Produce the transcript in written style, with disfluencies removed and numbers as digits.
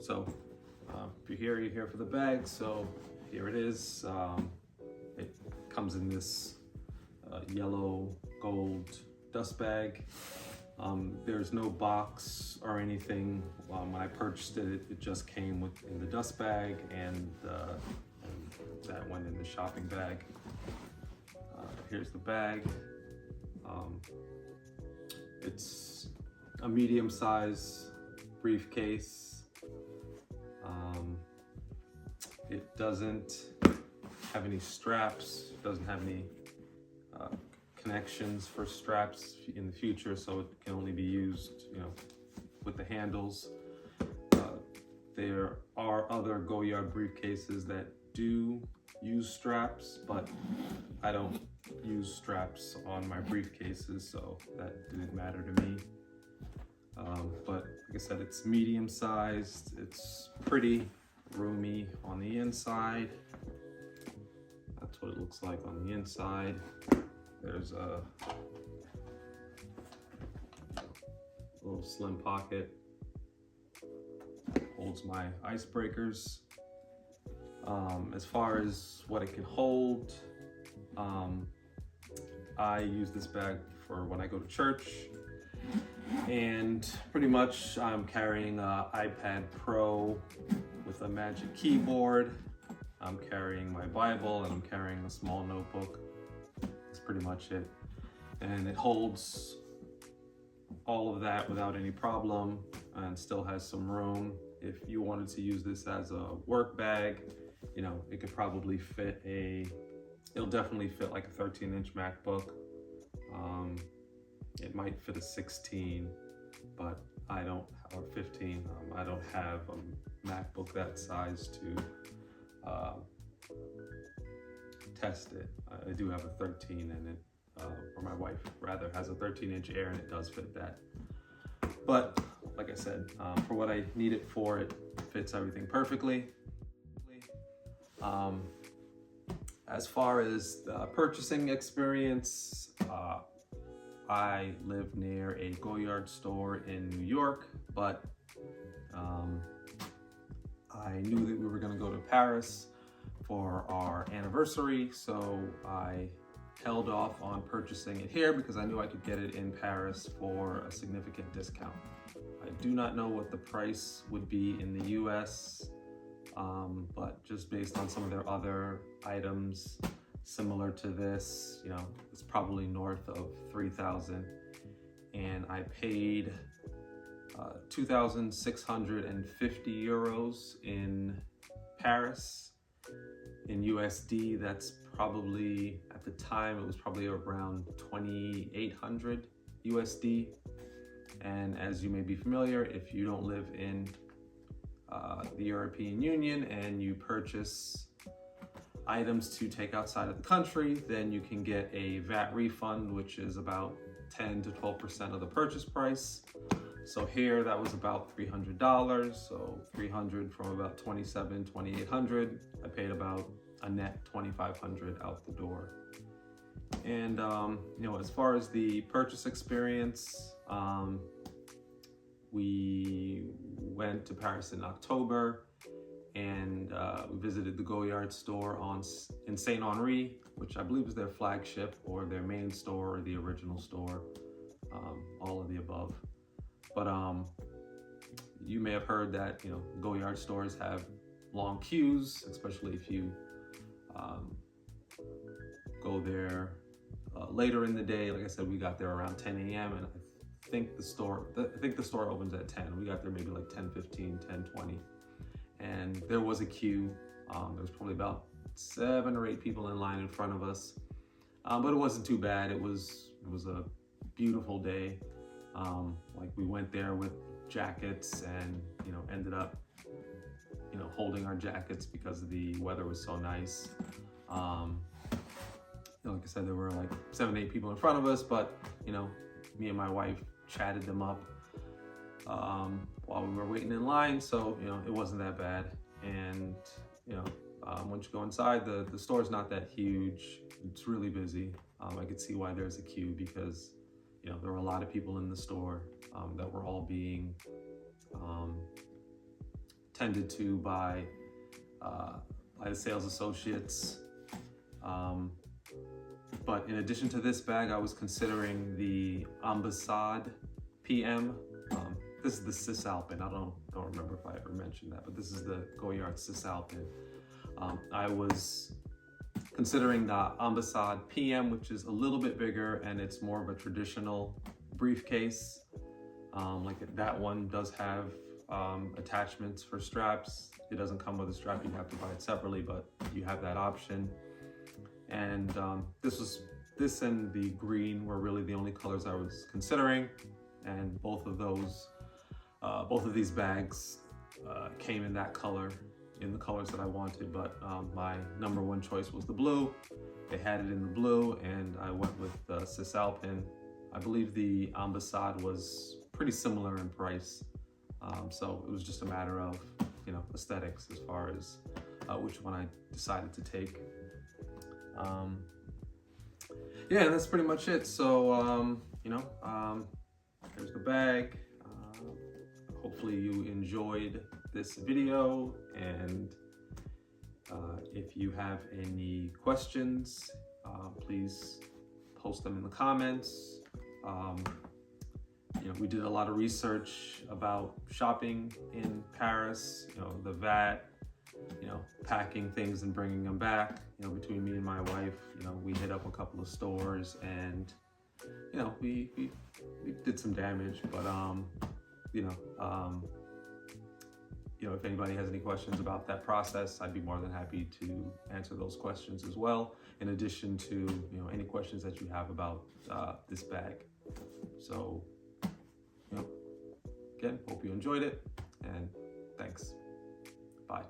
So if you're here for the bag. So here it is. It comes in this yellow gold dust bag. There's no box or anything. When I purchased it, it just came in the dust bag, and that went in the shopping bag. Here's the bag. It's a medium-size briefcase. It doesn't have any straps. It doesn't have any connections for straps in the future, so it can only be used, with the handles. There are other Goyard briefcases that do use straps, but I don't use straps on my briefcases, so that didn't matter to me. But like I said, it's medium sized. It's pretty roomy on the inside. That's what it looks like on the inside. There's a little slim pocket. Holds my icebreakers. As far as what it can hold, I use this bag for when I go to church, and pretty much I'm carrying an iPad Pro with a Magic Keyboard. I'm carrying my Bible, and I'm carrying a small notebook. That's pretty much it. And it holds all of that without any problem, and still has some room. If you wanted to use this as a work bag, it could probably fit it'll definitely fit like a 13-inch MacBook. It might fit a 16, but or 15. I don't have a MacBook that size to test it. I do have a 13, and it, or my wife rather, has a 13-inch Air, and it does fit that. But like I said, for what I need it for, it fits everything perfectly. As far as the purchasing experience, I live near a Goyard store in New York, but I knew that we were going to go to Paris for our anniversary, so I held off on purchasing it here because I knew I could get it in Paris for a significant discount. I do not know what the price would be in the US, but just based on some of their other items similar to this, it's probably north of 3,000. And I paid 2,650 euros in Paris. In USD, that's probably, at the time, it was probably around 2,800 USD. And as you may be familiar, if you don't live in the European Union and you purchase items to take outside of the country, then you can get a VAT refund, which is about 10 to 12% of the purchase price. So here that was about $300. So 300 from about 2,800. I paid about a net 2,500 out the door. And as far as the purchase experience, we went to Paris in October, and we visited the Goyard store in Saint Henri, which I believe is their flagship or their main store or the original store, all of the above. But you may have heard that Goyard stores have long queues, especially if you go there later in the day. Like I said, we got there around 10 a.m. and I think the store opens at 10. We got there maybe like 10:15, 10:20, and there was a queue. There was probably about 7 or 8 people in line in front of us, but it wasn't too bad. It was a beautiful day. Like we went there with jackets, and ended up holding our jackets because the weather was so nice. Like I said, there were like 7, 8 people in front of us, but me and my wife chatted them up while we were waiting in line, so it wasn't that bad. And once you go inside, the store's not that huge. It's really busy. I could see why there's a queue, because there were a lot of people in the store that were all being tended to by the sales associates. But in addition to this bag, I was considering the Ambassade PM. This is the Cisalpin. I don't remember if I ever mentioned that, but this is the Goyard Cisalpin. I was considering the Ambassade PM, which is a little bit bigger and it's more of a traditional briefcase. Like that one does have attachments for straps. It doesn't come with a strap, you have to buy it separately, but you have that option. And this and the green were really the only colors I was considering, and both of these bags came in that color, in the colors that I wanted, but my number one choice was the blue. They had it in the blue, and I went with the Cisalpin. I believe the Ambassade was pretty similar in price, so it was just a matter of, you know, aesthetics as far as which one I decided to take. Yeah, and that's pretty much it. So you know, here's the bag. Hopefully you enjoyed this video, and if you have any questions, please post them in the comments. You know, we did a lot of research about shopping in Paris, you know, the VAT, you know, packing things and bringing them back. You know, between me and my wife, you know, we hit up a couple of stores, and you know, we did some damage, but you know, if anybody has any questions about that process, I'd be more than happy to answer those questions as well, in addition to, you know, any questions that you have about this bag. So, you know, again, hope you enjoyed it, and thanks. Bye.